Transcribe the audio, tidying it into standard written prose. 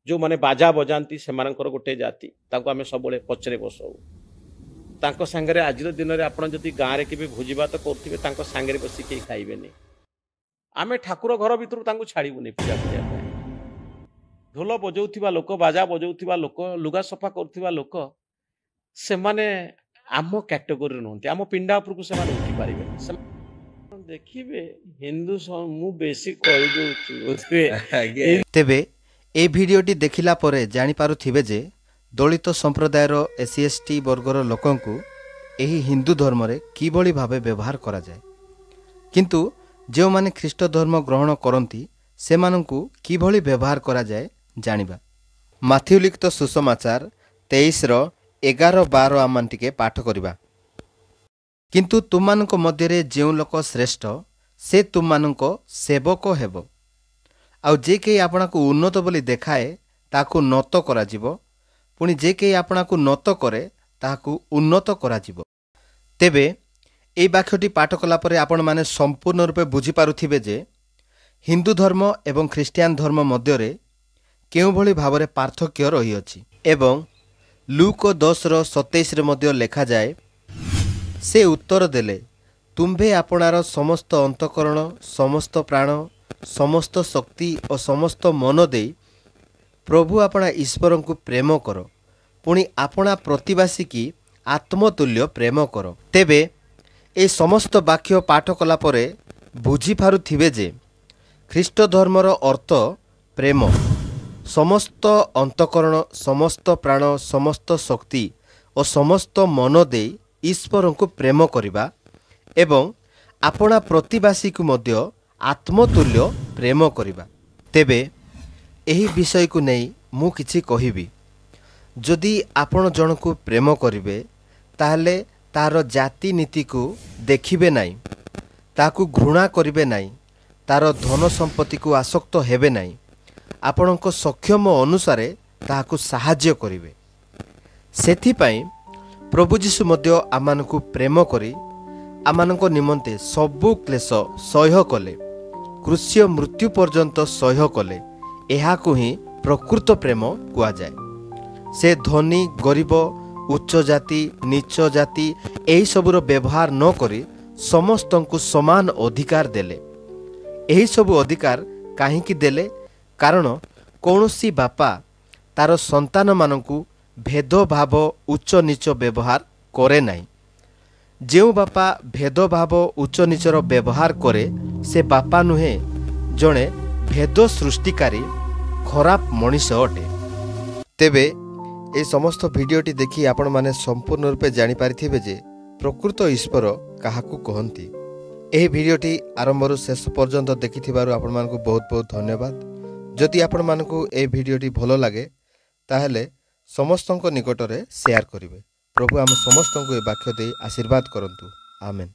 जो माने बाजा बजाती से गोटे जाति आम सब पचरे बसाऊ तांको सांगरे आज दिन में आप गाँव में कि भोजी भात करुवे सांगे बस कहीं खाइबेनि आम ठाकुर घर भर छाड़बूनि पूजा करने ढोल बजाउथिबा लोक बाजा बजाउथिबा लोक लुगा सफा करुथिबा लोक से माने आम कैटेगोरी नुहति आम पिंडा उपरकू से उठी पारे देखिए हिंदू मु बेसी कही तेबे ए भिडियोटी देखिला परे जानि पारुथिबे जे दलित संप्रदायर SC/ST वर्गर लोकंकु एही हिंदू धर्म रे किबोली भाबे व्यवहार करा जाय किंतु जो माने ख्रीष्ट धर्म ग्रहण करंती सेमानंकु किबोली व्यवहार करा जाय जानिबा माथ्यू लिखित सुसमाचार 23 रो 11-12 आमान टिके पाठ करिबा किंतु तुमानंको मध्यरे जेउ लोक श्रेष्ठ से तुमानंको सेवक हेबो आउ जे के आपणाकु उन्नत बोली देखाए ताकु नत करा जिवो पुणी जे के आपणाकु नत करे ताकु उन्नत करा जिवो तेबे ए वाक्यटी पाठ कला परे आपण माने संपूर्ण रूपे बुझी पारुथिबे जे हिंदू धर्म एवं ख्रिस्टियान धर्म मध्यरे केउ भली भावरे पार्थक्य रही अछि एवं लूक 10:27 रे मध्य लेखा जाए से उत्तर देले तुम्भे आपणार समस्त अंतकरण समस्त प्राण समस्त शक्ति और समस्त मन दे प्रभु आपणा ईश्वर को प्रेम कर पुणी आपणा प्रतिवासी की आत्मतुल्य प्रेम कर तेबे ए समस्त वाक्य पाठ कला परे बुझी पारुथिबे जे ख्रीष्ट धर्मर अर्थ प्रेम समस्त अंतकरण समस्त प्राण समस्त शक्ति और समस्त मन दे ईश्वर को प्रेम करिबा एवं आपणा प्रतिवासी को मध्य आत्मतुल्य प्रेम करिबा तेबे एही विषय को नहीं मु किछि कहिबी जदि आपण जन को प्रेम करिवे ताहले तार जाति नीति को देखिबे नाही ताकू घृणा करिवे नाही तार धन संपत्ति को आसक्त हेबे नाही आपणको सक्षम अनुसारे ताकू सहाय्य करिवे सेथि पई प्रभु जीशु मध्य आमानकु प्रेम करी आमानको निमंते सबु क्लेश सह्य कले क्रूस्य मृत्यु पर्यंत सह्य कले एहाकु ही प्रकृत प्रेम कुआ जाए से धनी गरीब उच्च जाति नीच जाति एही सबुर व्यवहार न करी समस्तंकु समान अधिकार देले एही सबु अधिकार काहींकी देले कारण कौनसी बापा तार संतान मानंकु भेदभाव उच्च नीच व्यवहार करे नाही जेउ बापा भेदभाव उच्च नीचर व्यवहार करे से बापा नुहे जड़े भेद सृष्टिकारी खराब मनीष अटे तेबे ए समस्त भिडियोटी देखि आपण माने संपूर्ण रूपे जानि पारिथिबे जे प्रकृत ईश्वर काहाकू कहंती एही भिडियोटी आरंभରୁ शेष पर्यंत देखिथिबारु आपण मानकु बहुत बहुत धन्यवाद जदि आपण मानकु ए भिडियोटी भलो लागे ताहेले समस्तंक निकटरे शेयर करिवे प्रभु आम समस्तंकु ए वाक्य दे आशीर्वाद करंतु आमेन।